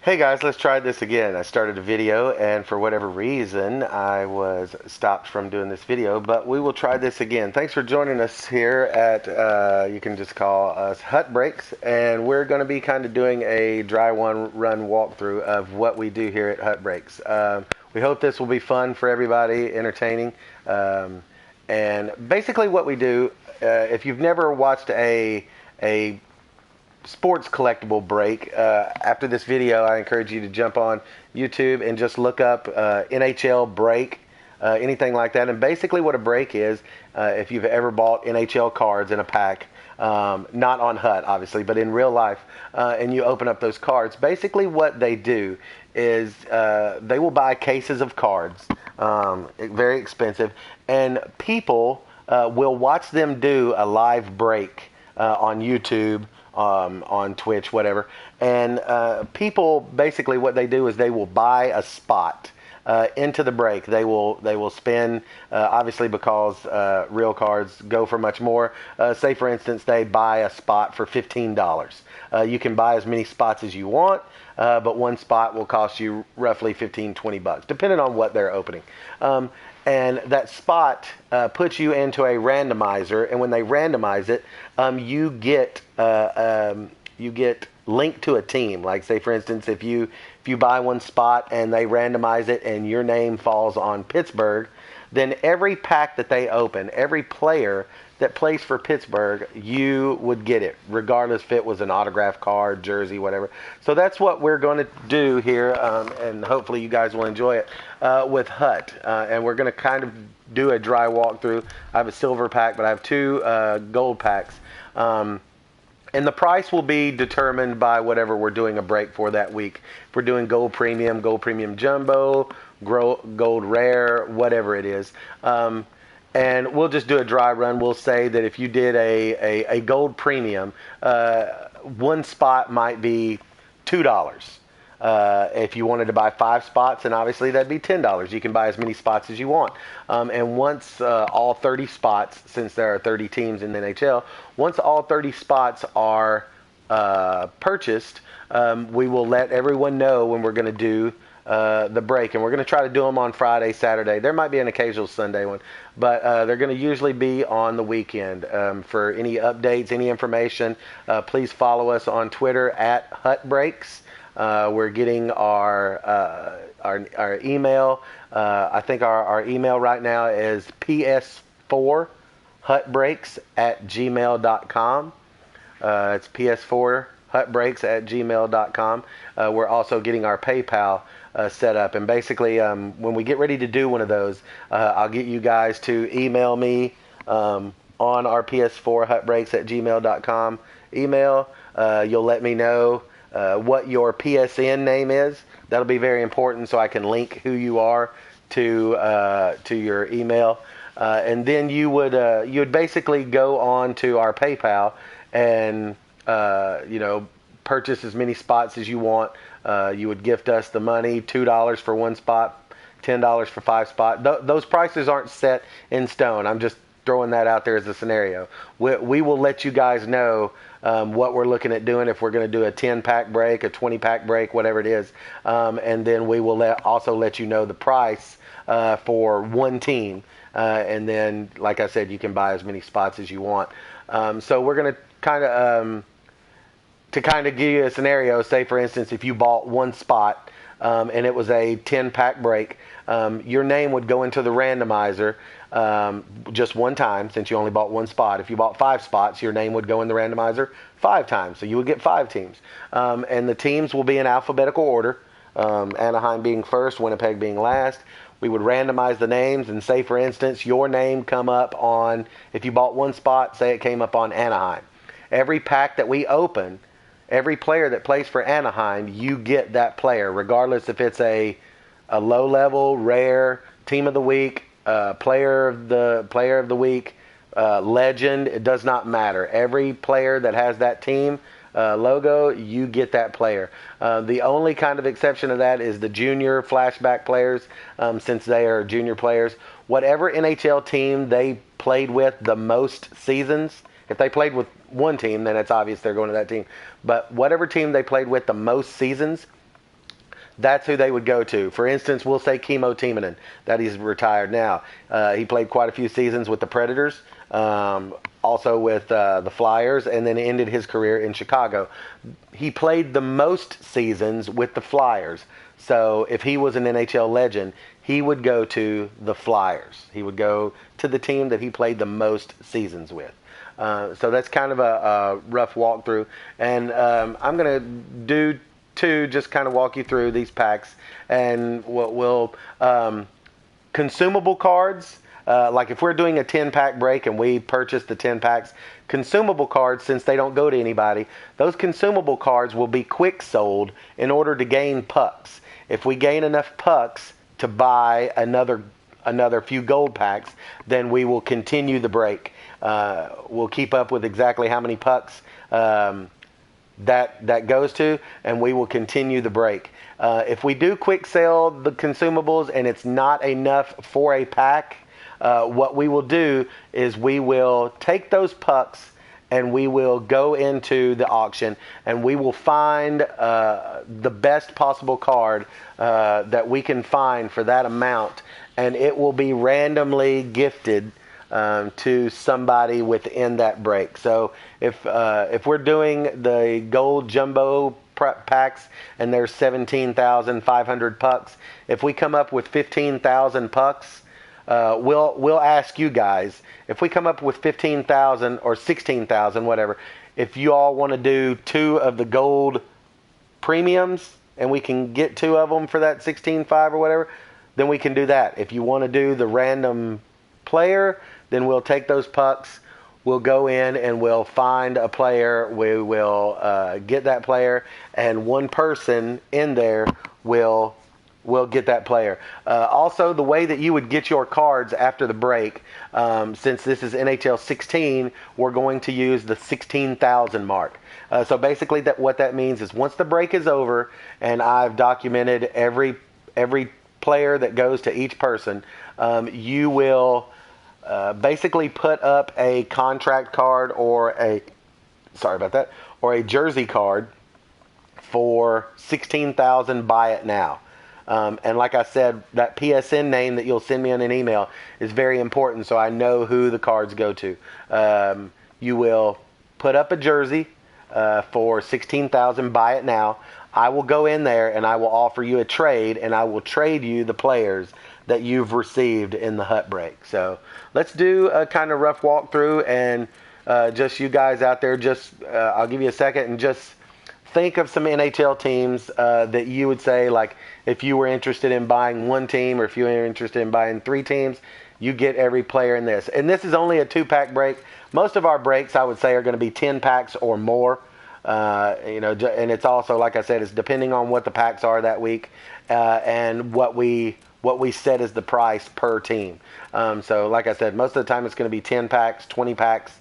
Hey guys, let's try this again. I started a video and for whatever reason I was stopped from doing this video, but we will try this again. Thanks for joining us here at, you can just call us Hut Breaks, and we're going to be kind of doing a dry run walkthrough of what we do here at Hut Breaks. We hope this will be fun for everybody, entertaining, and basically what we do, if you've never watched a sports collectible break, after this video I encourage you to jump on YouTube and just look up NHL break, anything like that. And basically what a break is, if you've ever bought NHL cards in a pack, not on Hut obviously, but in real life, and you open up those cards, basically what they do is they will buy cases of cards, very expensive, and people will watch them do a live break on YouTube, on Twitch, whatever. And people, basically what they do is they will buy a spot into the break. They will spend, obviously, because real cards go for much more. Say for instance they buy a spot for $15. You can buy as many spots as you want, but one spot will cost you roughly 15-20 bucks, depending on what they're opening. And that spot puts you into a randomizer, and when they randomize it, you get linked to a team. Like, say for instance, if you buy one spot and they randomize it and your name falls on Pittsburgh, then every pack that they open, every player that plays for Pittsburgh, you would get it, regardless if it was an autograph card, jersey, whatever. So that's what we're going to do here, and hopefully you guys will enjoy it with Hut. And we're going to kind of do a dry walkthrough. I have a silver pack, but I have two gold packs. And the price will be determined by whatever we're doing a break for that week. If we're doing gold premium jumbo, gold rare, whatever it is. And we'll just do a dry run. We'll say that if you did a gold premium, one spot might be $2. If you wanted to buy 5 spots, then obviously that'd be $10. You can buy as many spots as you want. And once all 30 spots, since there are 30 teams in the NHL, once all 30 spots are purchased, we will let everyone know when we're going to do the break, and we're going to try to do them on Friday, Saturday. There might be an occasional Sunday one, but they're going to usually be on the weekend. For any updates, any information, please follow us on Twitter at HutBreaks. We're getting our email. I think our email right now is ps4hutbreaks@gmail.com. It's ps4hutbreaks@gmail.com. We're also getting our PayPal set up, and basically when we get ready to do one of those, I'll get you guys to email me on our ps4hutbreaks@gmail.com email. You'll let me know what your PSN name is. That'll be very important, so I can link who you are to your email, and then you would basically go on to our PayPal and purchase as many spots as you want. You would gift us the money, $2 for one spot, $10 for 5 spots. Those prices aren't set in stone. I'm just throwing that out there as a scenario. We will let you guys know what we're looking at doing, if we're going to do a 10-pack break, a 20-pack break, whatever it is. And then we will also let you know the price for one team. And then, like I said, you can buy as many spots as you want. So we're going to kind of give you a scenario. Say, for instance, if you bought one spot and it was a 10-pack break, your name would go into the randomizer just one time, since you only bought one spot. If you bought 5 spots, your name would go in the randomizer 5 times, so you would get 5 teams. And the teams will be in alphabetical order, Anaheim being first, Winnipeg being last. We would randomize the names, and say, for instance, your name come up on, if you bought one spot, say it came up on Anaheim. Every pack that we open, every player that plays for Anaheim, you get that player, regardless if it's a low-level, rare, team of the week, player of the week, legend. It does not matter. Every player that has that team logo, you get that player. The only kind of exception to that is the junior flashback players, since they are junior players. Whatever NHL team they played with the most seasons, if they played with one team, then it's obvious they're going to that team. But whatever team they played with the most seasons, that's who they would go to. For instance, we'll say Kimmo Timonen, that he's retired now. He played quite a few seasons with the Predators, also with the Flyers, and then ended his career in Chicago. He played the most seasons with the Flyers. So if he was an NHL legend, he would go to the Flyers. He would go to the team that he played the most seasons with. So that's kind of a rough walkthrough. And I'm going to do two, just kind of walk you through these packs. And we'll consumable cards, like if we're doing a 10-pack break and we purchase the 10 packs, consumable cards, since they don't go to anybody, those consumable cards will be quick sold in order to gain pucks. If we gain enough pucks to buy another few gold packs, then we will continue the break. We'll keep up with exactly how many pucks that goes to, and we will continue the break. If we do quick sell the consumables and it's not enough for a pack, what we will do is we will take those pucks and we will go into the auction and we will find the best possible card that we can find for that amount, and it will be randomly gifted to somebody within that break. So if we're doing the gold jumbo packs and there's 17,500 pucks, if we come up with 15,000 pucks, we'll ask you guys, if we come up with 15,000 or 16,000, whatever, if you all want to do 2 of the gold premiums and we can get 2 of them for that 16.5 or whatever, then we can do that. If you want to do the random player, then we'll take those pucks, we'll go in and we'll find a player, we will get that player, and one person in there will get that player. Also, the way that you would get your cards after the break, since this is NHL 16, we're going to use the 16,000 mark. So basically, what that means is once the break is over and I've documented every player that goes to each person, you will basically put up a contract card or a jersey card for 16,000. Buy it now. And like I said, that PSN name that you'll send me on an email is very important, so I know who the cards go to. You will put up a jersey for 16,000. Buy it now. I will go in there and I will offer you a trade, and I will trade you the players that you've received in the hut break. So let's do a kind of rough walkthrough, and just you guys out there, I'll give you a second and just think of some NHL teams that you would say, like, if you were interested in buying one team or if you were interested in buying 3 teams, you get every player in this. And this is only a 2-pack break. Most of our breaks, I would say, are going to be 10 packs or more. And it's also, like I said, it's depending on what the packs are that week and what we set as the price per team. So like I said, most of the time it's going to be 10 packs, 20 packs.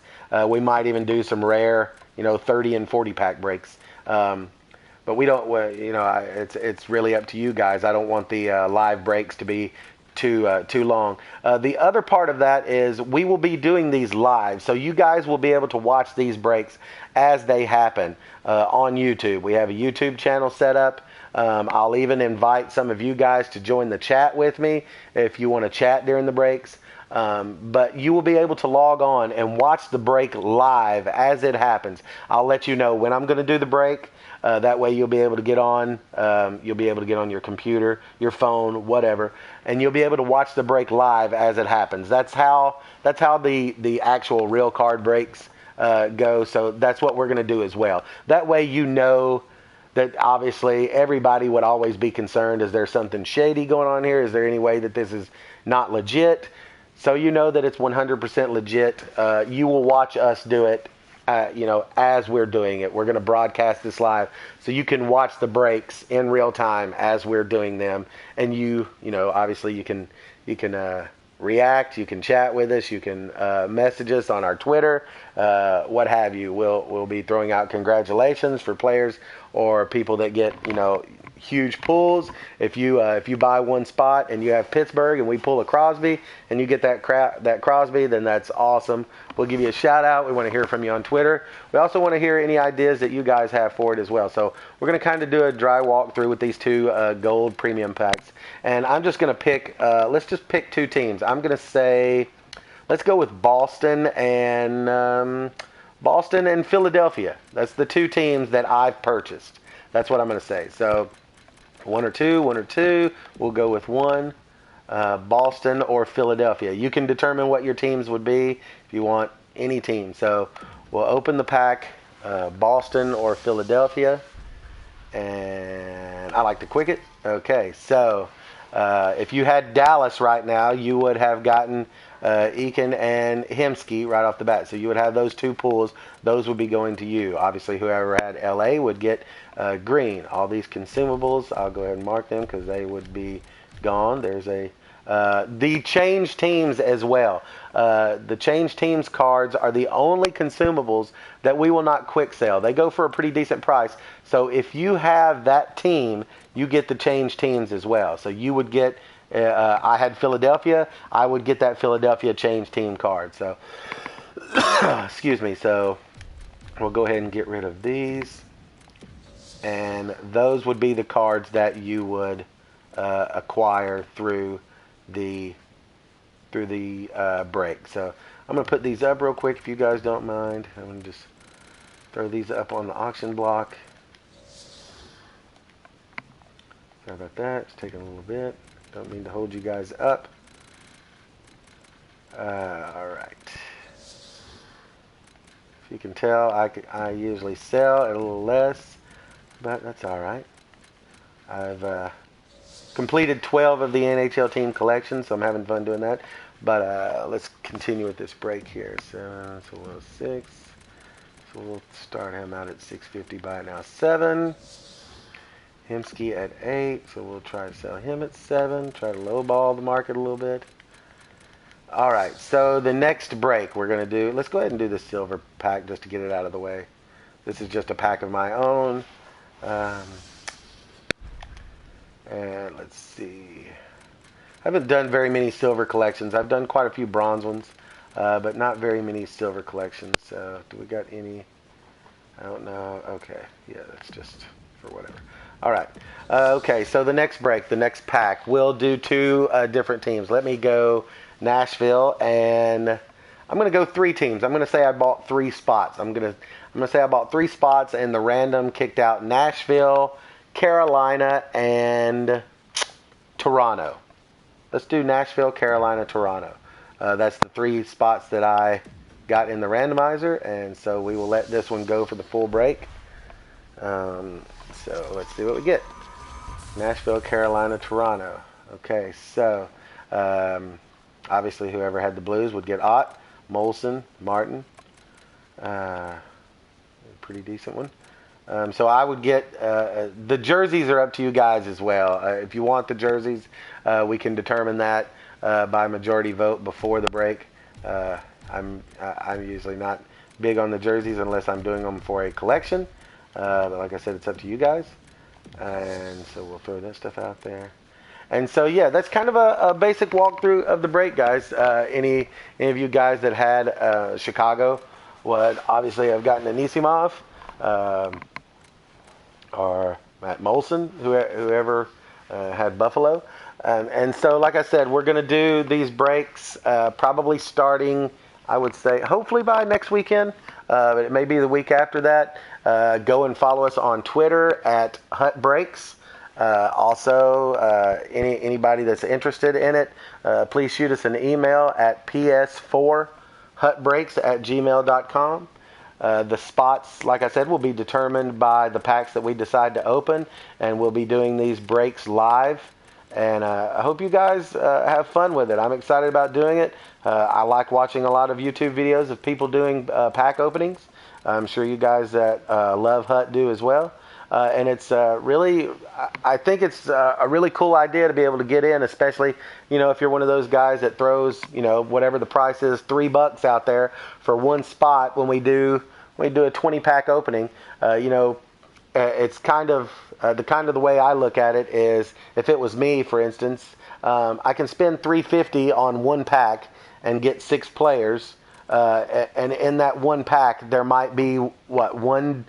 We might even do some rare, 30 and 40 pack breaks. But we don't, it's really up to you guys. I don't want the live breaks to be too long. The other part of that is we will be doing these live, so you guys will be able to watch these breaks as they happen on YouTube. We have a YouTube channel set up. I'll even invite some of you guys to join the chat with me if you want to chat during the breaks. But you will be able to log on and watch the break live as it happens. I'll let you know when I'm going to do the break. That way you'll be able to get on. You'll be able to get on your computer, your phone, whatever, and you'll be able to watch the break live as it happens. That's how the actual real card breaks go. So that's what we're going to do as well. That way that obviously everybody would always be concerned, is there something shady going on here? Is there any way that this is not legit? So you know that it's 100% legit. You will watch us do it, as we're doing it. We're going to broadcast this live, so you can watch the breaks in real time as we're doing them. And obviously you can react, you can chat with us, you can message us on our Twitter, what have you. We'll be throwing out congratulations for players or people that get huge pulls. If you buy one spot and you have Pittsburgh and we pull a Crosby and you get that Crosby, then that's awesome. We'll give you a shout out. We want to hear from you on Twitter. We also want to hear any ideas that you guys have for it as well. So we're going to kind of do a dry walkthrough with these two gold premium packs. And I'm just going to pick, let's just pick two teams. I'm going to say, let's go with Boston and Philadelphia. That's the two teams that I've purchased. That's what I'm going to say. So one or two. We'll go with one. Boston or Philadelphia. You can determine what your teams would be if you want any team. So we'll open the pack, Boston or Philadelphia. And I like to quick it. Okay, so if you had Dallas right now, you would have gotten Eakin and Hemsky right off the bat. So you would have those two pools. Those would be going to you. Obviously, whoever had LA would get green. All these consumables, I'll go ahead and mark them because they would be gone. There's the change teams as well. The change teams cards are the only consumables that we will not quick sell. They go for a pretty decent price. So if you have that team, you get the change teams as well. So you would get, I had Philadelphia, I would get that Philadelphia change team card. So, excuse me. So we'll go ahead and get rid of these. And those would be the cards that you would acquire through the break. So I'm going to put these up real quick if you guys don't mind. I'm going to just throw these up on the auction block. Sorry about that. It's taking a little bit. Don't mean to hold you guys up. All right. If you can tell, I usually sell at a little less, but that's all right. I've completed 12 of the NHL team collections, so I'm having fun doing that. But let's continue with this break here. So we'll 6. So we'll start him out at 650. Buy it now 7. Hemsky at 8. So we'll try to sell him at 7. Try to lowball the market a little bit. All right. So the next break we're going to do. Let's go ahead and do the silver pack just to get it out of the way. This is just a pack of my own. And let's see. I haven't done very many silver collections. I've done quite a few bronze ones, but not very many silver collections. Do we got any? I don't know. Okay. Yeah, that's just for whatever. All right. Okay, so the next break, the next pack, we'll do two different teams. Let me go Nashville, and I'm going to go 3 teams. I'm going to say I bought 3 spots. I'm going to say I bought 3 spots, and the random kicked out Nashville, Carolina, and Toronto. Let's do Nashville, Carolina, Toronto. That's the 3 spots that I got in the randomizer, and so we will let this one go for the full break. So let's see what we get. Nashville, Carolina, Toronto. Okay, so obviously whoever had the Blues would get Ott, Molson, Martin. Pretty decent one. So I would get, the jerseys are up to you guys as well. If you want the jerseys, we can determine that by majority vote before the break. I'm usually not big on the jerseys unless I'm doing them for a collection. But like I said, it's up to you guys. And so we'll throw that stuff out there. And so, yeah, that's kind of a basic walkthrough of the break, guys. Any of you guys that had Chicago would obviously have gotten Anisimov. Or Matt Molson, whoever had Buffalo. And so, like I said, we're going to do these breaks probably starting, I would say, hopefully by next weekend. But it may be the week after that. Go and follow us on Twitter at Hut Breaks. Also, anybody that's interested in it, please shoot us an email at ps4hutbreaks@gmail.com. The spots, like I said, will be determined by the packs that we decide to open, and we'll be doing these breaks live. And I hope you guys have fun with it. I'm excited about doing it. I like watching a lot of YouTube videos of people doing pack openings. I'm sure you guys that love Hut do as well. And it's really, I think it's a really cool idea to be able to get in, especially, if you're one of those guys that throws, whatever the price is, $3 out there for one spot when we do a 20-pack opening. it's kind of the way I look at it is, if it was me, for instance, I can spend $350 on one pack and get 6 players, and in that one pack there might be one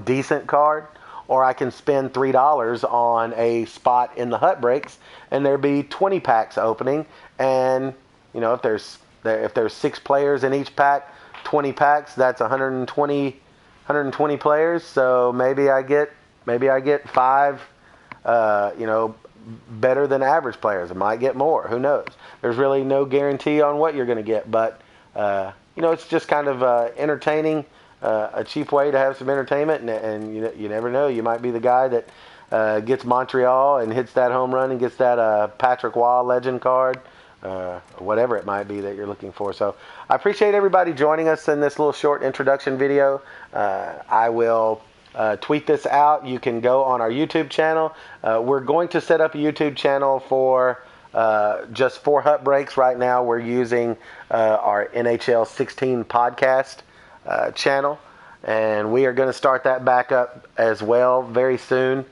decent card, or I can spend $3 on a spot in the hut breaks and there be 20 packs opening, and if there's 6 players in each pack, 20 packs, that's 120 players. So maybe I get 5, better than average players. I might get more. Who knows? There's really no guarantee on what you're going to get, but it's just kind of entertaining, a cheap way to have some entertainment, and you never know. You might be the guy that gets Montreal and hits that home run and gets that Patrick Waugh legend card. Whatever it might be that you're looking for. So I appreciate everybody joining us in this little short introduction video. I will tweet this out. You can go on our YouTube channel. We're going to set up a YouTube channel for just for hut breaks. Right now we're using our NHL 16 podcast channel, and we are going to start that back up as well very soon.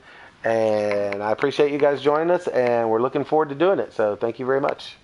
And I appreciate you guys joining us, and we're looking forward to doing it. So thank you very much.